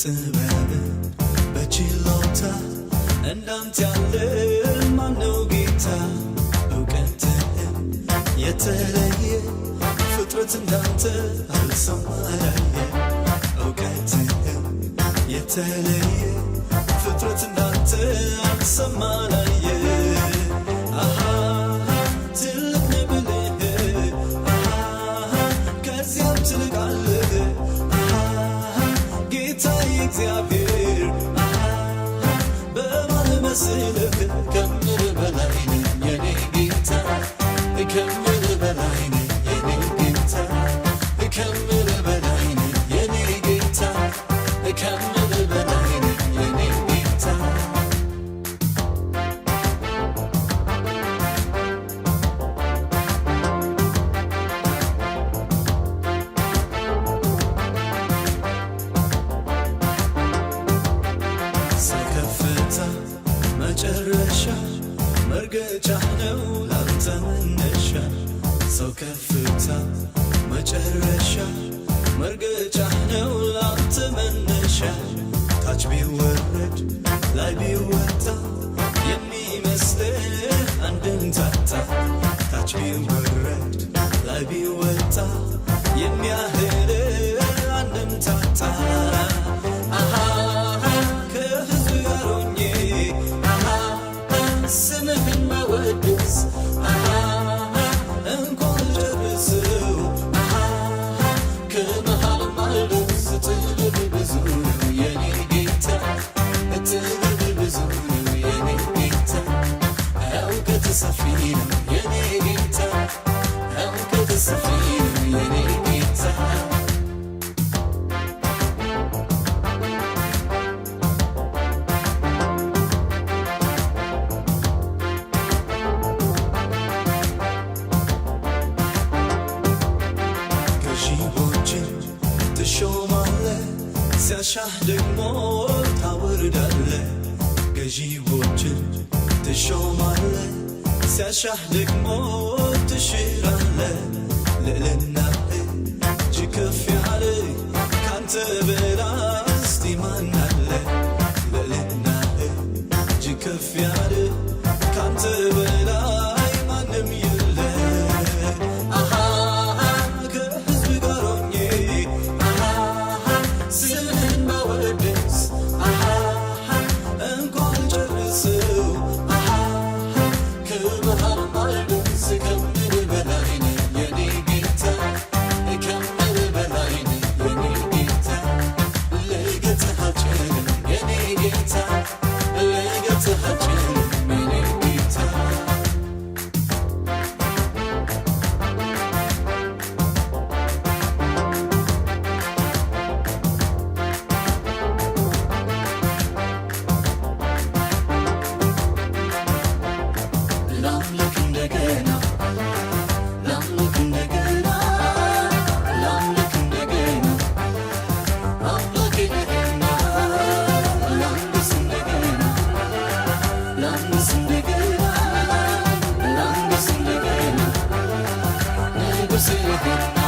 በጥበብ በችሎታ እንዳንተ ያለ ማነው ጌታ? እውቀትህም የተለየ ፍጥረት እንዳንተ አልሰማላየ። እውቀትህም የተለየ ፍጥረት እንዳንተ አልሰማላየ። አሃ ትልቅ ነህ ብልህ ከዚያም ትልቃለህ ጌታዬ እግዚአብሔር በማን መስለህ? ከምድር በላይ ነህ የኔ ጌታ ከምድር በላይ ነህ የኔ ጌታ ከምድር በላይ ነህ የኔ ጌታ ከምድር በላይ ነህ የኔ ጌታ ከፍታ መጨረሻ መርገጫ ነው ላንተ መነሻ። ሰው ከፍታ መጨረሻ መርገጫ ነው ላንተ መነሻ። ታች ቢወረድ ላይ ቢወጣ የሚመስልህ አንድም ታጣ። ታች ቢወረድ ላይ ቢወጣ የሚያህልህ አንድም ታጣ። ስምህን ማወድስ እንኳን ልጨርሰው ከመሃል ማልደርስ ጥበብ ብዙ ነው የኔ ጌታ ጥበብ ብዙ ነው የኔ ጌታ እውቀት ሰፊ ነው የኔ ጌታ እውቀት ሰፊ ነው የኔ ጌታ ትሾማለህ ሲያሻህ ደግሞ ታወርዳለህ። ገዢዎችን ትሾማለህ ሲያሻህ ደግሞ ትሽራለህ። ልዕልናህ እጅግ ከፍ ያለ ካንተ በላይ እስቲ ማን አለ? ልዕልናህ እጅግ ከፍ ያለ ካንተ በላይ ማንም የለ። Sing